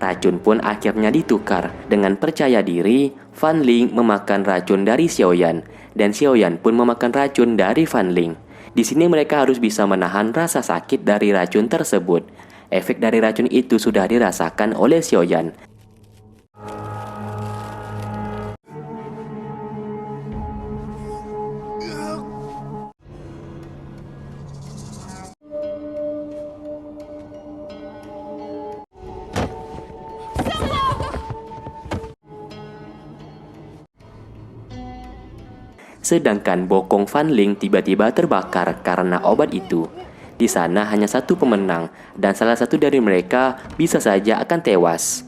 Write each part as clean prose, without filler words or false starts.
Racun pun akhirnya ditukar. Dengan percaya diri, Fan Ling memakan racun dari Xiaoyan, dan Xiaoyan pun memakan racun dari Fan Ling. Di sini mereka harus bisa menahan rasa sakit dari racun tersebut. Efek dari racun itu sudah dirasakan oleh Xiaoyan. Sedangkan bokong Fan Ling tiba-tiba terbakar karena obat itu. Di sana hanya satu pemenang, dan salah satu dari mereka bisa saja akan tewas.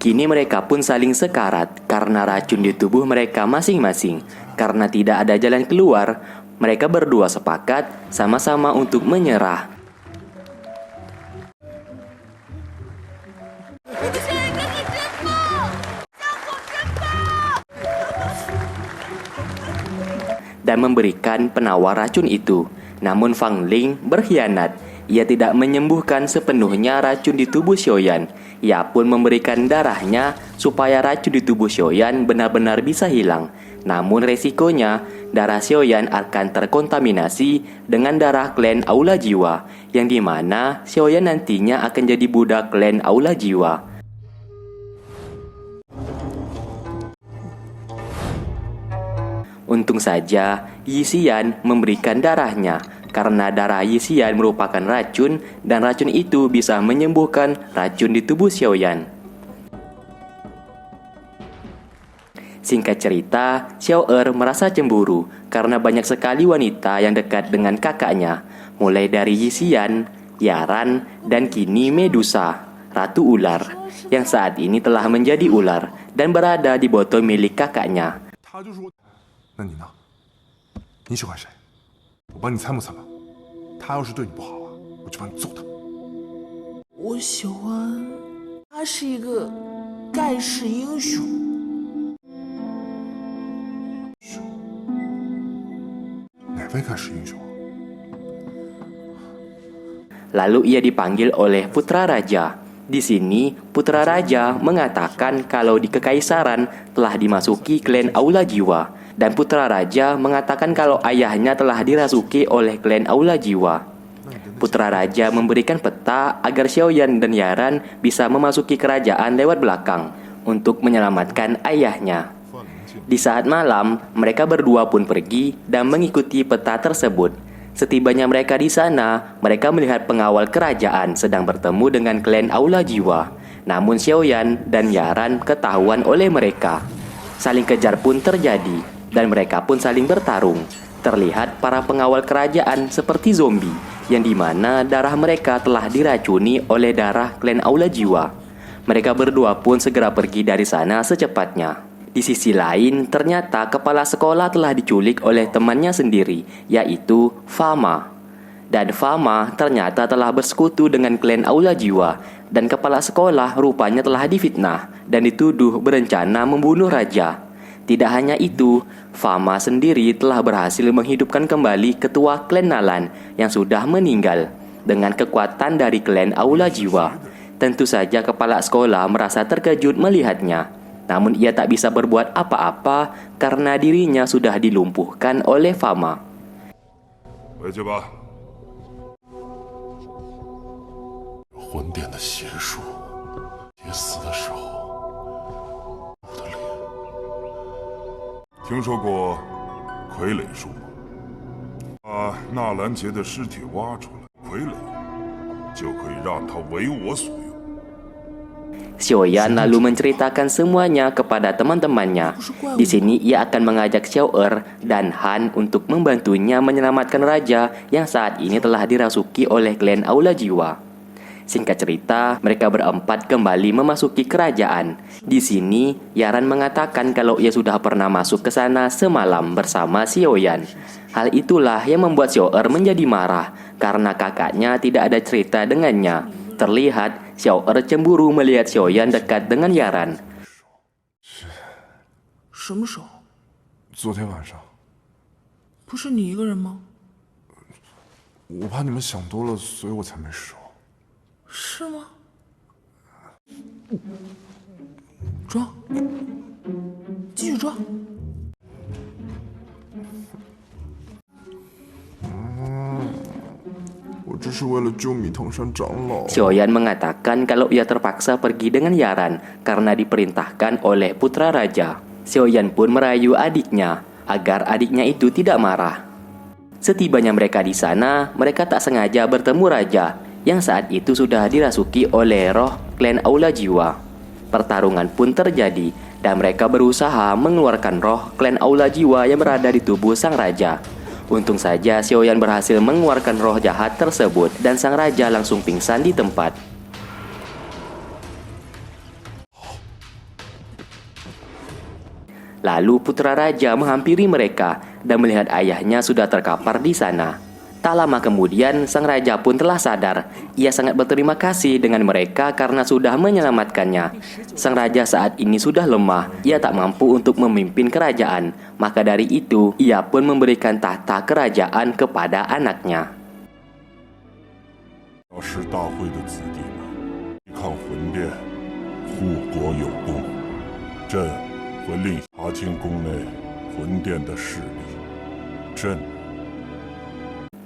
Kini mereka pun saling sekarat karena racun di tubuh mereka masing-masing. Karena tidak ada jalan keluar, mereka berdua sepakat sama-sama untuk menyerah. Dan memberikan penawar racun itu. Namun Fan Ling berkhianat. Ia tidak menyembuhkan sepenuhnya racun di tubuh Xiaoyan. Ia pun memberikan darahnya supaya racun di tubuh Xiaoyan benar-benar bisa hilang. Namun resikonya, darah Xiaoyan akan terkontaminasi dengan darah klan Aula Jiwa, yang dimana Xiaoyan nantinya akan jadi budak klan Aula Jiwa. Untung saja Yixian memberikan darahnya, karena darah Yixian merupakan racun, dan racun itu bisa menyembuhkan racun di tubuh Xiaoyan. Singkat cerita, Xiao merasa cemburu karena banyak sekali wanita yang dekat dengan kakaknya, mulai dari Yixian, Yaran, dan kini Medusa, Ratu Ular, yang saat ini telah menjadi ular dan berada di botol milik kakaknya. 那你呢？你喜欢谁？我帮你参谋参谋。他要是对你不好啊，我就帮你揍他。我喜欢，他是一个盖世英雄。哪位盖世英雄？ Lalu ia dipanggil oleh putra raja. Di sini, putra raja mengatakan kalau di kekaisaran telah dimasuki klan Aula Jiwa. Dan putra raja mengatakan kalau ayahnya telah dirasuki oleh klan Aula Jiwa. Putra raja memberikan peta agar Xiaoyan dan Yaran bisa memasuki kerajaan lewat belakang untuk menyelamatkan ayahnya. Di saat malam, mereka berdua pun pergi dan mengikuti peta tersebut. Setibanya mereka di sana, mereka melihat pengawal kerajaan sedang bertemu dengan klan Aula Jiwa. Namun Xiaoyan dan Yaran ketahuan oleh mereka. Saling kejar pun terjadi, dan mereka pun saling bertarung. Terlihat para pengawal kerajaan seperti zombie, yang dimana darah mereka telah diracuni oleh darah klan Aula Jiwa. Mereka berdua pun segera pergi dari sana secepatnya. Di sisi lain, ternyata kepala sekolah telah diculik oleh temannya sendiri, yaitu Fama. Dan Fama ternyata telah bersekutu dengan klan Aula Jiwa, dan kepala sekolah rupanya telah difitnah dan dituduh berencana membunuh raja. Tidak hanya itu, Fama sendiri telah berhasil menghidupkan kembali ketua klan Nalan yang sudah meninggal dengan kekuatan dari klan Aula Jiwa. Tentu saja kepala sekolah merasa terkejut melihatnya. Namun ia tak bisa berbuat apa-apa karena dirinya sudah dilumpuhkan oleh Fama. 回去吧。魂殿的邪术，爹死的时候，我的脸。听说过傀儡术吗？把纳兰杰的尸体挖出来，傀儡就可以让他为我所用。 Xiaoyan lalu menceritakan semuanya kepada teman-temannya. Di sini ia akan mengajak Xiao dan Han untuk membantunya menyelamatkan raja yang saat ini telah dirasuki oleh klan Aula Jiwa. Singkat cerita, mereka berempat kembali memasuki kerajaan. Di sini, Yaran mengatakan kalau ia sudah pernah masuk ke sana semalam bersama Xiaoyan. Hal itulah yang membuat Xiao'er menjadi marah karena kakaknya tidak ada cerita dengannya. Terlihat, Xiao'er cemburu melihat Xiaoyan dekat dengan Yaran. 什么时候？昨天晚上，不是你一个人吗？我怕你们想多了，所以我才没说。是吗？装，继续装。我这是为了救米藤山长老。 Xiaoyan mengatakan kalau ia terpaksa pergi dengan Yaran karena diperintahkan oleh putra raja. Xiaoyan pun merayu adiknya agar adiknya itu tidak marah. Setibanya mereka di sana, mereka tak sengaja bertemu raja yang saat itu sudah dirasuki oleh roh klan Aula Jiwa. Pertarungan pun terjadi dan mereka berusaha mengeluarkan roh klan Aula Jiwa yang berada di tubuh sang raja. Untung saja Xiaoyan berhasil mengeluarkan roh jahat tersebut dan sang raja langsung pingsan di tempat. Lalu putra raja menghampiri mereka dan melihat ayahnya sudah terkapar di sana. Tak lama kemudian, sang raja pun telah sadar. Ia sangat berterima kasih dengan mereka karena sudah menyelamatkannya. Sang raja saat ini sudah lemah. Ia tak mampu untuk memimpin kerajaan. Maka dari itu, ia pun memberikan tahta kerajaan kepada anaknya. 要是大会的子弟们抵抗魂殿，护国有功，朕会令茶清宫内魂殿的势力朕。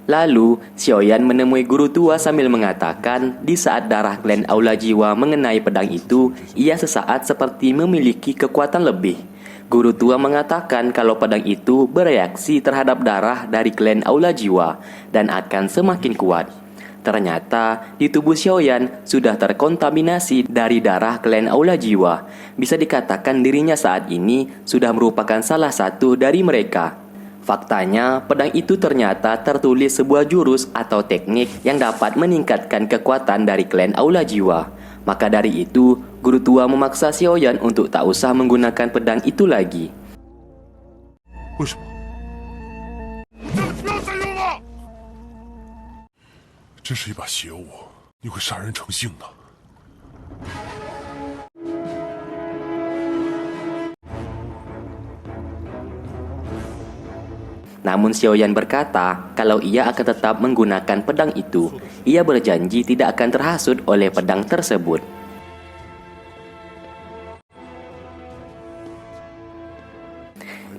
Lalu, Xiaoyan menemui guru tua sambil mengatakan di saat darah klan Aula Jiwa mengenai pedang itu, ia sesaat seperti memiliki kekuatan lebih. Guru tua mengatakan kalau pedang itu bereaksi terhadap darah dari klan Aula Jiwa dan akan semakin kuat. Ternyata di tubuh Xiaoyan sudah terkontaminasi dari darah klan Aula Jiwa. Bisa dikatakan dirinya saat ini sudah merupakan salah satu dari mereka. Faktanya, pedang itu ternyata tertulis sebuah jurus atau teknik yang dapat meningkatkan kekuatan dari klan Aula Jiwa. Maka dari itu, guru tua memaksa Xiaoyan untuk tak usah menggunakan pedang itu lagi. 为什么？朕不要再用了！这是一把邪物，你会杀人成性的。 Namun Xiaoyan berkata kalau ia akan tetap menggunakan pedang itu. Ia berjanji tidak akan terhasut oleh pedang tersebut.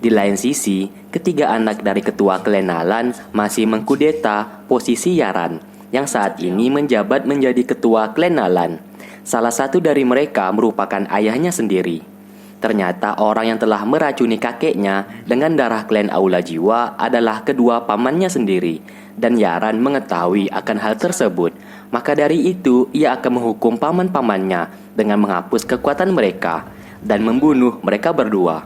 Di lain sisi, ketiga anak dari ketua klan Nalan masih mengkudeta posisi Yaran, yang saat ini menjabat menjadi ketua klan Nalan. Salah satu dari mereka merupakan ayahnya sendiri. Ternyata orang yang telah meracuni kakeknya dengan darah klan Aula Jiwa adalah kedua pamannya sendiri. Dan Yaran mengetahui akan hal tersebut. Maka dari itu, ia akan menghukum paman-pamannya dengan menghapus kekuatan mereka dan membunuh mereka berdua.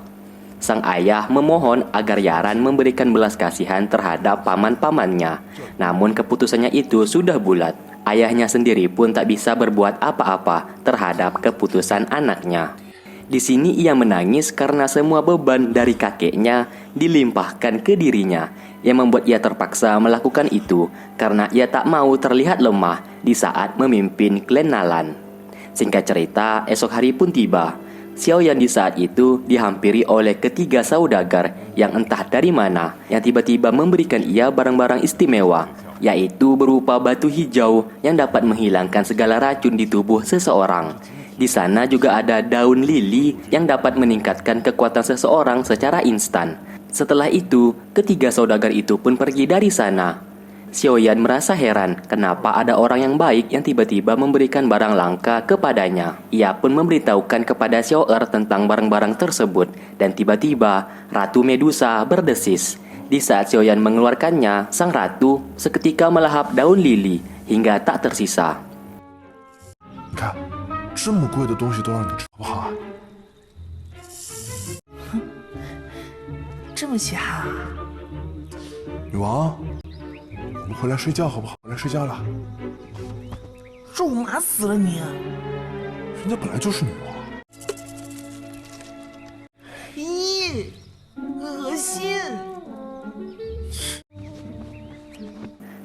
Sang ayah memohon agar Yaran memberikan belas kasihan terhadap paman-pamannya. Namun keputusannya itu sudah bulat. Ayahnya sendiri pun tak bisa berbuat apa-apa terhadap keputusan anaknya. Di sini ia menangis karena semua beban dari kakeknya dilimpahkan ke dirinya, yang membuat ia terpaksa melakukan itu karena ia tak mau terlihat lemah di saat memimpin klan Nalan. Singkat cerita, esok hari pun tiba. Xiaoyan di saat itu dihampiri oleh ketiga saudagar yang entah dari mana, yang tiba-tiba memberikan ia barang-barang istimewa, yaitu berupa batu hijau yang dapat menghilangkan segala racun di tubuh seseorang. Di sana juga ada daun lili yang dapat meningkatkan kekuatan seseorang secara instan. Setelah itu, ketiga saudagar itu pun pergi dari sana. Xiaoyan merasa heran kenapa ada orang yang baik yang tiba-tiba memberikan barang langka kepadanya. Ia pun memberitahukan kepada Xiao'er tentang barang-barang tersebut dan tiba-tiba Ratu Medusa berdesis. Di saat Xiaoyan mengeluarkannya, sang ratu seketika melahap daun lili hingga tak tersisa. 你看，这么贵的东西都让你吃，好不好啊？这么稀罕啊？女王，我们回来睡觉好不好？回来睡觉了。装咒骂死了你！人家本来就是女王。咦，恶心！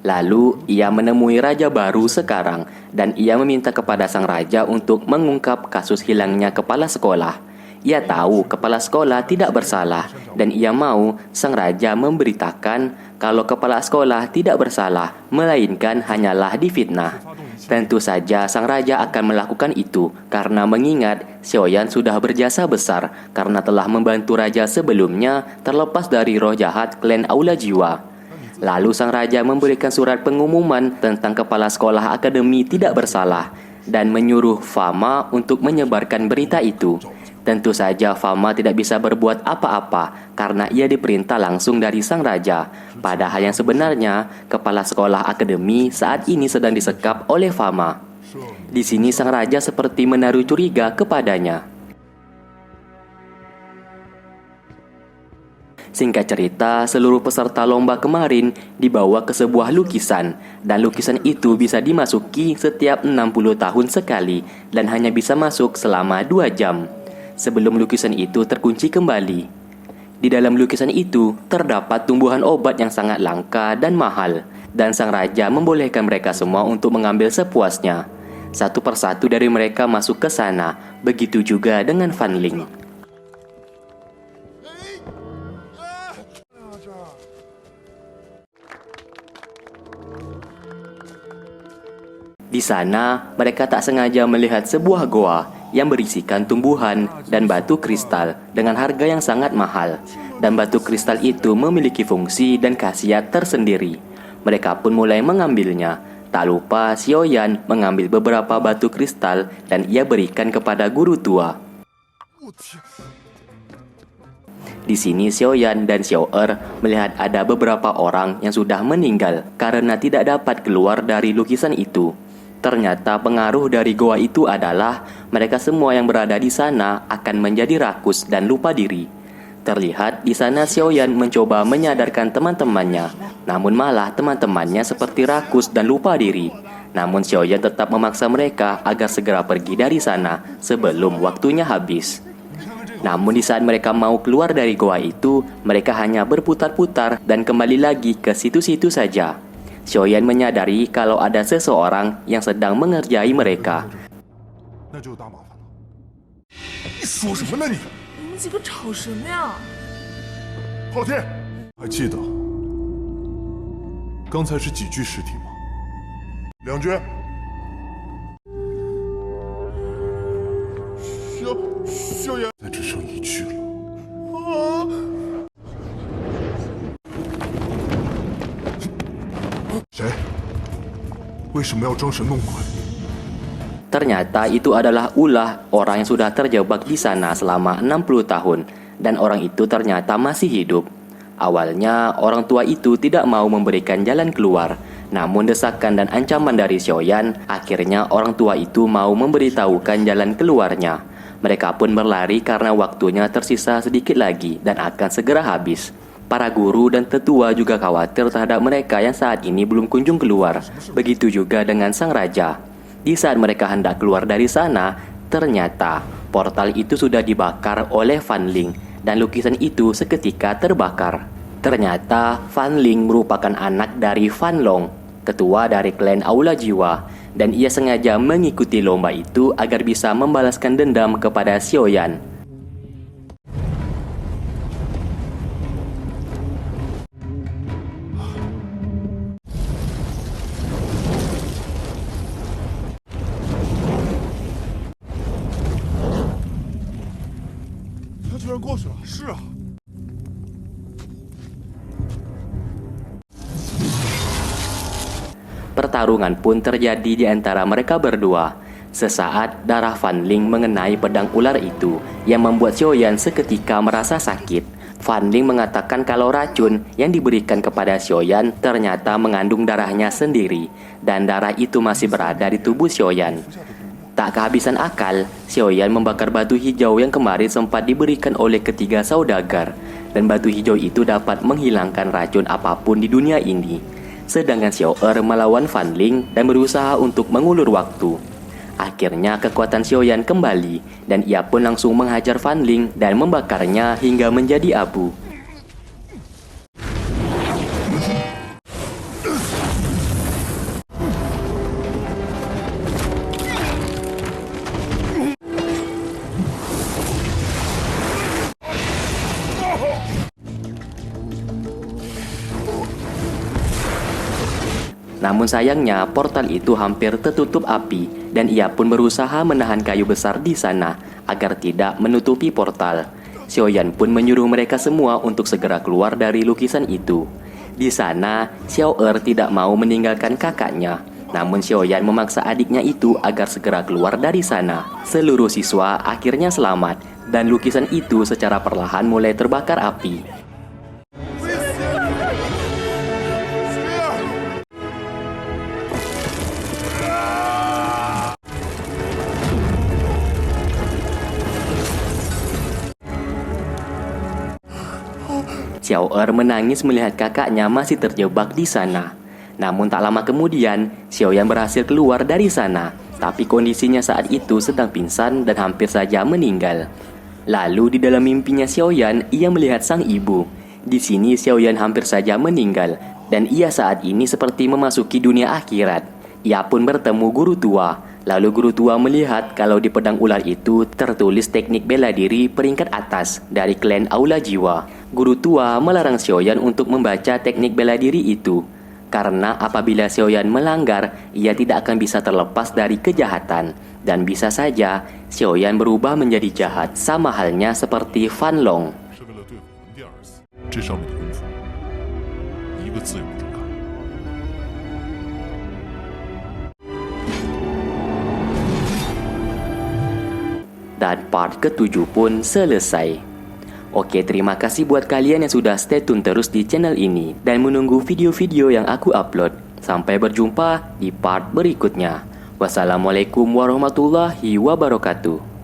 Lalu ia menemui raja baru sekarang dan ia meminta kepada sang raja untuk mengungkap kasus hilangnya kepala sekolah. Ia tahu kepala sekolah tidak bersalah dan ia mau sang raja memberitakan kalau kepala sekolah tidak bersalah, melainkan hanyalah difitnah. Tentu saja sang raja akan melakukan itu karena mengingat Xiaoyan sudah berjasa besar karena telah membantu raja sebelumnya terlepas dari roh jahat klan Aula Jiwa. Lalu sang raja memberikan surat pengumuman tentang kepala sekolah akademi tidak bersalah dan menyuruh Fama untuk menyebarkan berita itu. Tentu saja Fama tidak bisa berbuat apa-apa karena ia diperintah langsung dari sang raja. Padahal yang sebenarnya kepala sekolah akademi saat ini sedang disekap oleh Fama. Di sini sang raja seperti menaruh curiga kepadanya. Singkat cerita, seluruh peserta lomba kemarin dibawa ke sebuah lukisan dan lukisan itu bisa dimasuki setiap 60 tahun sekali dan hanya bisa masuk selama 2 jam. Sebelum lukisan itu terkunci kembali. Di dalam lukisan itu terdapat tumbuhan obat yang sangat langka dan mahal dan sang raja membolehkan mereka semua untuk mengambil sepuasnya. Satu persatu dari mereka masuk ke sana, begitu juga dengan Fan Ling. Di sana, mereka tak sengaja melihat sebuah goa yang berisikan tumbuhan dan batu kristal dengan harga yang sangat mahal. Dan batu kristal itu memiliki fungsi dan khasiat tersendiri. Mereka pun mulai mengambilnya. Tak lupa, Xiaoyan mengambil beberapa batu kristal dan ia berikan kepada guru tua. Di sini Xiaoyan dan Xiaoer melihat ada beberapa orang yang sudah meninggal karena tidak dapat keluar dari lukisan itu. Ternyata pengaruh dari goa itu adalah mereka semua yang berada di sana akan menjadi rakus dan lupa diri. Terlihat di sana Xiaoyan mencoba menyadarkan teman-temannya, namun malah teman-temannya seperti rakus dan lupa diri. Namun Xiaoyan tetap memaksa mereka agar segera pergi dari sana sebelum waktunya habis. Namun di saat mereka mau keluar dari goa itu, mereka hanya berputar-putar dan kembali lagi ke situ-situ saja. Xiaoyan menyadari kalau ada seseorang yang sedang mengerjai mereka. 那就大麻烦了。你说什么呢你？你们几个吵什么呀？昊天，还记得刚才是几具尸体吗？2具。萧炎，再只剩1具了。谁？为什么要装神弄鬼？ Ternyata itu adalah ulah orang yang sudah terjebak di sana selama 60 tahun dan orang itu ternyata masih hidup. Awalnya orang tua itu tidak mau memberikan jalan keluar, namun desakan dan ancaman dari Xiaoyan, akhirnya orang tua itu mau memberitahukan jalan keluarnya. Mereka pun berlari karena waktunya tersisa sedikit lagi dan akan segera habis. Para guru dan tetua juga khawatir terhadap mereka yang saat ini belum kunjung keluar. Begitu juga dengan sang raja. Di saat mereka hendak keluar dari sana, ternyata portal itu sudah dibakar oleh Fan Ling dan lukisan itu seketika terbakar. Ternyata Fan Ling merupakan anak dari Fan Long, ketua dari klan Aula Jiwa, dan ia sengaja mengikuti lomba itu agar bisa membalaskan dendam kepada Xiaoyan. Pertarungan pun terjadi di antara mereka berdua. Sesaat darah Fan Ling mengenai pedang ular itu yang membuat Xiaoyan seketika merasa sakit. Fan Ling mengatakan kalau racun yang diberikan kepada Xiaoyan ternyata mengandung darahnya sendiri dan darah itu masih berada di tubuh Xiaoyan. Tak kehabisan akal, Xiaoyan membakar batu hijau yang kemarin sempat diberikan oleh ketiga saudagar dan batu hijau itu dapat menghilangkan racun apapun di dunia ini. sedangkan Xiao Er melawan Fan Ling dan berusaha untuk mengulur waktu. Akhirnya kekuatan Xiaoyan kembali dan ia pun langsung menghajar Fan Ling dan membakarnya hingga menjadi abu. Namun sayangnya portal itu hampir tertutup api dan ia pun berusaha menahan kayu besar di sana agar tidak menutupi portal. Xiaoyan pun menyuruh mereka semua untuk segera keluar dari lukisan itu. Di sana, Xiao Er tidak mau meninggalkan kakaknya. Namun Xiaoyan memaksa adiknya itu agar segera keluar dari sana. Seluruh siswa akhirnya selamat dan lukisan itu secara perlahan mulai terbakar api. Xiao Er menangis melihat kakaknya masih terjebak di sana. Namun tak lama kemudian, Xiaoyan berhasil keluar dari sana. Tapi kondisinya saat itu sedang pingsan dan hampir saja meninggal. Lalu di dalam mimpinya Xiaoyan, ia melihat sang ibu. Di sini Xiaoyan hampir saja meninggal dan ia saat ini seperti memasuki dunia akhirat. Ia pun bertemu guru tua. Lalu guru tua melihat kalau di pedang ular itu tertulis teknik bela diri peringkat atas dari klan Aula Jiwa. Guru tua melarang Xiaoyan untuk membaca teknik bela diri itu. Karena apabila Xiaoyan melanggar, ia tidak akan bisa terlepas dari kejahatan. Dan bisa saja Xiaoyan berubah menjadi jahat, sama halnya seperti Fan Long. 是为了对付魂殿而死，这上面的功夫，一个字也不准看。 Dan part ke-7 pun selesai. Oke, terima kasih buat kalian yang sudah stay tune terus di channel ini dan menunggu video-video yang aku upload. Sampai berjumpa di part berikutnya. Wassalamualaikum warahmatullahi wabarakatuh.